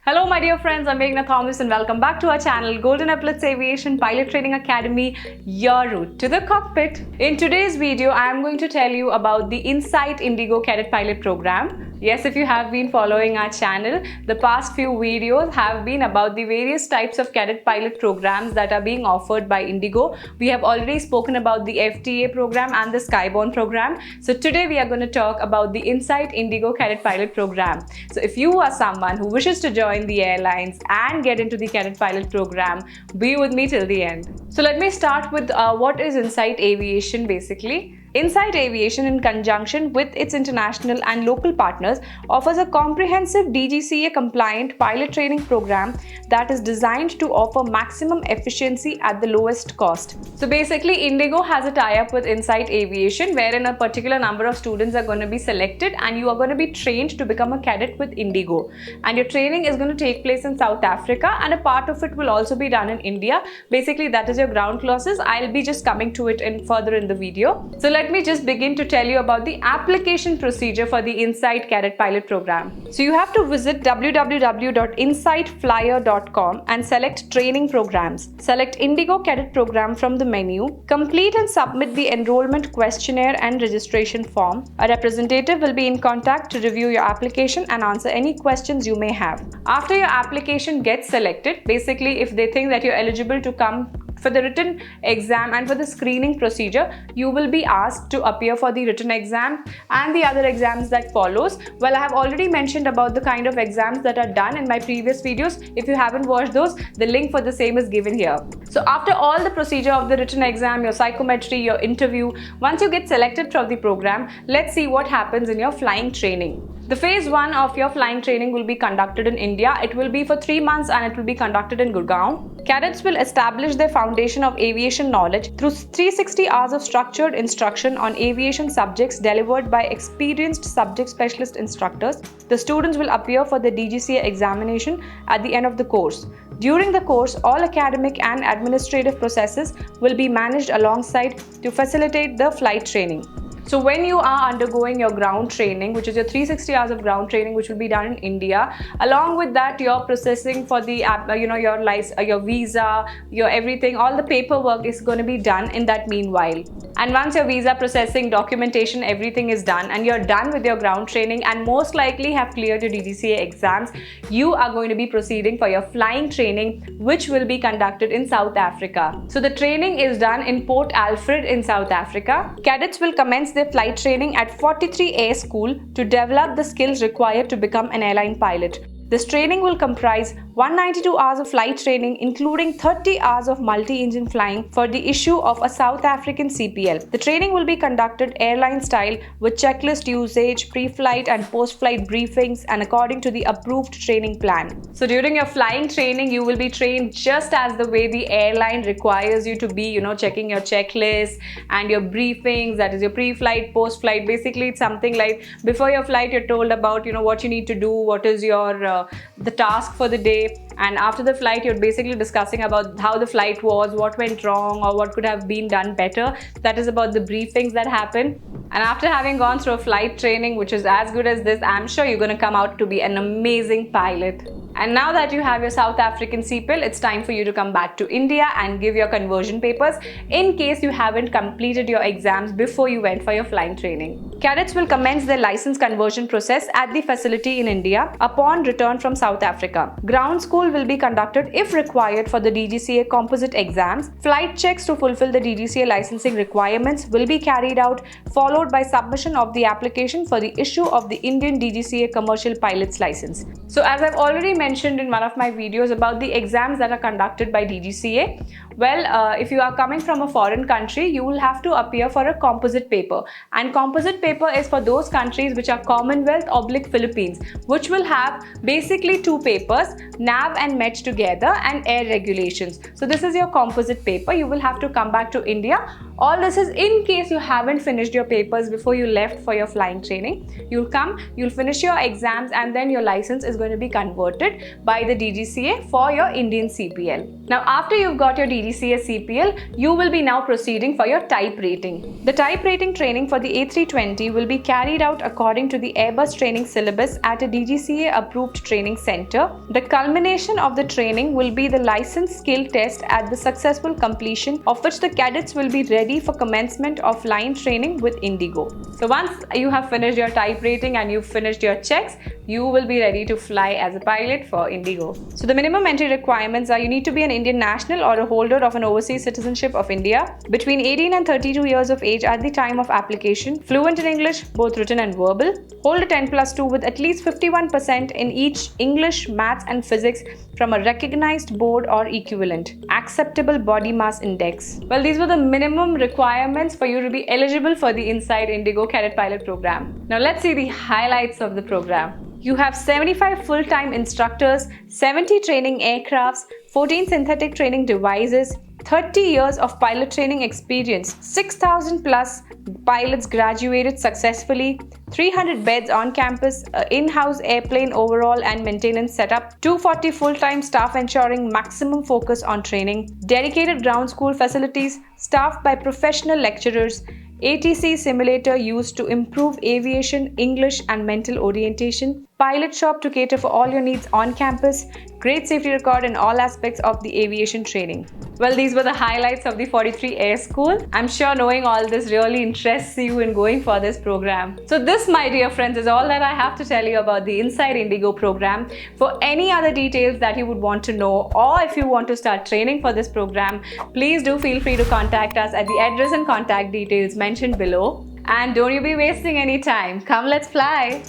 Hello my dear friends, I'm Meghna Thomas and welcome back to our channel Golden Epaulettes Aviation Pilot Training Academy, your route to the cockpit. In today's video, I am going to tell you about the Inside IndiGo Cadet Pilot Program. Yes, if you have been following our channel, the past few videos have been about the various types of cadet pilot programs that are being offered by IndiGo. We have already spoken about the FTA program and the Skyborne program. So today we are going to talk about the Inside IndiGo Cadet Pilot Program. So if you are someone who wishes to join the airlines and get into the cadet pilot program, be with me till the end. So let me start with what is Inside Aviation basically. Inside Aviation, in conjunction with its international and local partners, offers a comprehensive DGCA-compliant pilot training program that is designed to offer maximum efficiency at the lowest cost. So basically, IndiGo has a tie-up with Inside Aviation, wherein a particular number of students are going to be selected and you are going to be trained to become a cadet with IndiGo. And your training is going to take place in South Africa, and a part of it will also be done in India. Basically, that is your ground classes. I'll be just coming to it further in the video. So let me just begin to tell you about the application procedure for the Inside Cadet Pilot Program. So you have to visit www.insideflyer.com and select Training Programs. Select IndiGo Cadet Program from the menu. Complete and submit the enrollment questionnaire and registration form. A representative will be in contact to review your application and answer any questions you may have. After your application gets selected, basically if they think that you're eligible to come for the written exam and for the screening procedure, you will be asked to appear for the written exam and the other exams that follows. Well, I have already mentioned about the kind of exams that are done in my previous videos. If you haven't watched those, the link for the same is given here. So after all the procedure of the written exam, your psychometry, your interview, once you get selected for the program, let's see what happens in your flying training. The phase 1 of your flying training will be conducted in India. It will be for 3 months and it will be conducted in Gurgaon. Cadets will establish their foundation of aviation knowledge through 360 hours of structured instruction on aviation subjects delivered by experienced subject specialist instructors. The students will appear for the DGCA examination at the end of the course. During the course, all academic and administrative processes will be managed alongside to facilitate the flight training. So when you are undergoing your ground training, which is your 360 hours of ground training, which will be done in India, along with that, you're processing for the your license, your visa, your everything, all the paperwork is going to be done in that meanwhile. And once your visa processing, documentation, everything is done and you're done with your ground training and most likely have cleared your DGCA exams, you are going to be proceeding for your flying training, which will be conducted in South Africa. So the training is done in Port Alfred in South Africa. Cadets will commence their flight training at 43 Air School to develop the skills required to become an airline pilot. This training will comprise 192 hours of flight training, including 30 hours of multi-engine flying for the issue of a South African CPL. The training will be conducted airline style with checklist usage, pre-flight and post-flight briefings and according to the approved training plan. So during your flying training, you will be trained just as the way the airline requires you to be, checking your checklist and your briefings, that is your pre-flight, post-flight. Basically, it's something like before your flight, you're told about, what you need to do, what is your the task for the day, and after the flight you're basically discussing about how the flight was, what went wrong or what could have been done better. That is about the briefings that happen. And after having gone through a flight training which is as good as this, I'm sure you're going to come out to be an amazing pilot. And now that you have your South African CPL, it's time for you to come back to India and give your conversion papers in case you haven't completed your exams before you went for your flying training. Cadets will commence their license conversion process at the facility in India upon return from South Africa. Ground school will be conducted if required for the DGCA composite exams. Flight checks to fulfill the DGCA licensing requirements will be carried out, followed by submission of the application for the issue of the Indian DGCA commercial pilot's license. So as I've already mentioned in one of my videos about the exams that are conducted by DGCA, well, if you are coming from a foreign country, you will have to appear for a composite paper. And composite paper is for those countries which are Commonwealth/Philippines, which will have basically 2 papers, NAV and MET together and air regulations. So this is your composite paper. You will have to come back to India All this is in case you haven't finished your papers before you left for your flying training. You'll come, you'll finish your exams, and then your license is going to be converted by the DGCA for your Indian CPL. Now, after you've got your DGCA CPL, you will be now proceeding for your type rating. The type rating training for the A320 will be carried out according to the Airbus training syllabus at a DGCA approved training center. The culmination of the training will be the license skill test, at the successful completion of which the cadets will be ready for commencement of line training with IndiGo. So once you have finished your type rating and you've finished your checks, you will be ready to fly as a pilot for IndiGo. So the minimum entry requirements are: you need to be an Indian national or a holder of an overseas citizenship of India, between 18 and 32 years of age at the time of application, fluent in English, both written and verbal, hold a 10+2 with at least 51% in each English, maths and physics from a recognized board or equivalent, acceptable body mass index. Well, these were the minimum requirements for you to be eligible for the Inside IndiGo Cadet Pilot program. Now let's see the highlights of the program. You have 75 full-time instructors, 70 training aircrafts, 14 synthetic training devices, 30 years of pilot training experience, 6,000 plus pilots graduated successfully, 300 beds on campus, in-house airplane overhaul and maintenance setup, 240 full-time staff ensuring maximum focus on training, dedicated ground school facilities staffed by professional lecturers, ATC simulator used to improve aviation, English and mental orientation, pilot shop to cater for all your needs on campus, great safety record in all aspects of the aviation training. Well, these were the highlights of the 43 Air School. I'm sure knowing all this really interests you in going for this program. So this, my dear friends, is all that I have to tell you about the Inside IndiGo program. For any other details that you would want to know, or if you want to start training for this program, please do feel free to contact us at the address and contact details mentioned below. And don't you be wasting any time. Come, let's fly.